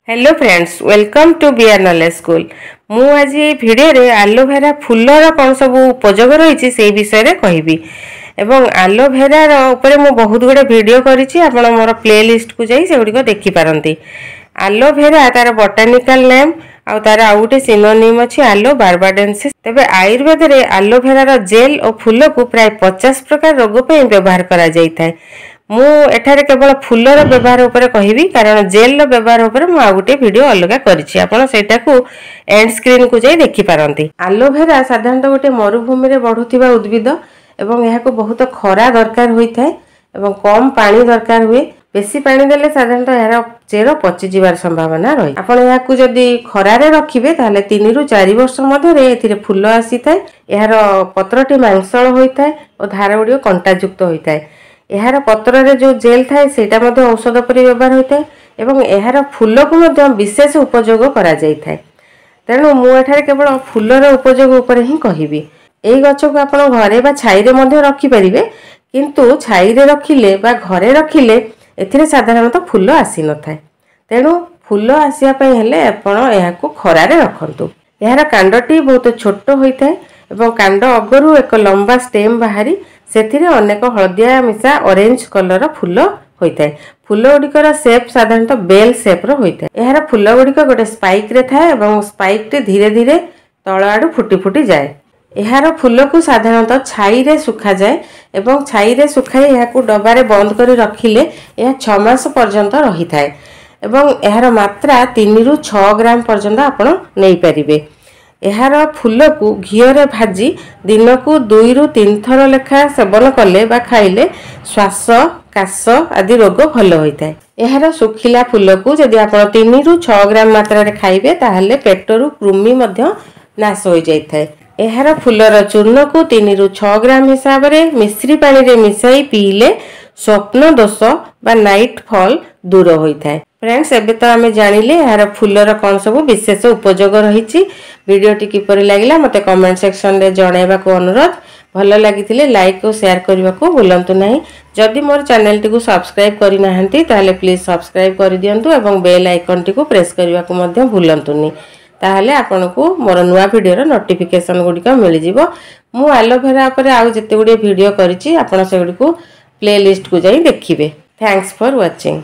Hello friends, welcome to BR knowledge school. मु आज ये वीडियो रे एलोवेरा फूलर कौन सब उपयोग रही से विषय रे कहबी एवं एलोवेरा ऊपर मु बहुत गुड़े वीडियो करिछि। आपण मोर प्ले लिस्ट को जाई से गुडी देखि पारंती। एलोवेरा तार बोटानिकल नेम आ तार आउ गोटे सिनोनिम अछि एलो बार्बाडेंसिस। तबे आयुर्वेद रे एलोवेरा रो जेल और फूल को प्राय 50 प्रकार रोग पे व्यवहार करा जाई थाए। मु एठारे केवल फूलर व्यवहार उपर कहबी, कारण जेल व्यवहार उपर मु आ गोटे वीडियो अलग करिछि। आपण सेटा को एंड स्क्रीन को जाई देखि पारंती। एलोवेरा साधारणतः गोटे मरुभूमि रे बढ़ुथिबा उद्भिद एवं एहा को बहुत खरा दरकार होई थाए एवं कम पानी दरकार हुए। बेसी पानी देले साधारणतः यार चेर पचि जिवार संभावना रही। आपण एहा को जदी खरारे रखिबे ताले 3 रु 4 वर्ष मध्ये रे एथिरे फूल आसी थाए। एहार पत्रटी मांसल होई थाए और धार गुडी कंटा युक्त होई थाए। एहार पत्र रे जो जेल थाए सेटा मध्ये औषध परि व्यवहार होई थाए एवं एहार फूल को मध्ये विशेष उपयोग करा जाई थाए। तेणु मु एठारे केवल फूलर उपयोग ऊपर ही कहिबी। एई गछ को आपण घरे बा छाई रे मध्ये रखि परिबे, किंतु छाई रे रखिले बा घरे रखिले एथिरे साधारणतः फूल आसी न थाए। तेणु फूल आसिया पय हेले आपण एहा को खरारे रखंतु। एहार कांडटी बहुत छोट होई थाए एवं कांड अगरु एक लंबा स्टेम बाहरी सेथिरे अनेक हळदिया मिसा ऑरेंज कलर फूल होई थाए। फूल गुडिकर शेप साधारणतः बेल शेप रो होई थाए। एहार फूल गुडिक गोटे स्पाइक रे थाए एवं स्पाइक टे धीरे धीरे तळ आडू फुटी फुटी जाए। एहार फूल को साधारणतः छाई रे सुखा जाए एवं छाई रे सुखाई एहा को डबा रे बंद करी रखिले एहा 6 मास पर्यंत रही थाए एवं एहार मात्रा 3 रु 6 ग्राम पर्यंत आपण नै परिबे। एहार फूल को घियो रे भाजी दिन को 2 रु 3 थर लेखा सेवन कले बा खाइले श्वास काश आदि रोग भल होई थाए। एहार सुखिला फूल को जदि आपण 3 रु 6 ग्राम मात्रा रे खाइबे ताहले पेटरु कृमि मध्य नाश होई जाई थाए। एहार फूलर चूर्ण को 3 रु 6 ग्राम हिसाब रे मिश्री पानी रे मिसाई पीले स्वप्न दोष बा नाइट फॉल दूर होई थाए। फ्रेंड्स, एबे तो आमे जानिले यार फूलर कौन सब विशेष उपयोग रही। वीडियोटी किपरि लागिला मते कमेंट सेक्शन रे जणाइबा को अनुरोध। भल लागिथिले लाइक और शेयर करबा को भूलंतु नाही। जदि मोर चैनल टी को सब्सक्राइब करि नाहंती ताले प्लीज सब्सक्राइब करि दियंतु एवं बेल आइकन टी को प्रेस करबा को मध्ये भूलंतुनी। ताहले आपनको मोर नुवा वीडियो नोटिफिकेशन गुडी का मिल जिवो। मु एलोवेरा पर आउ जते गुडी वीडियो करिछि आपण से गुडी को प्ले लिस्ट को जाई देखिबे। Thanks for watching.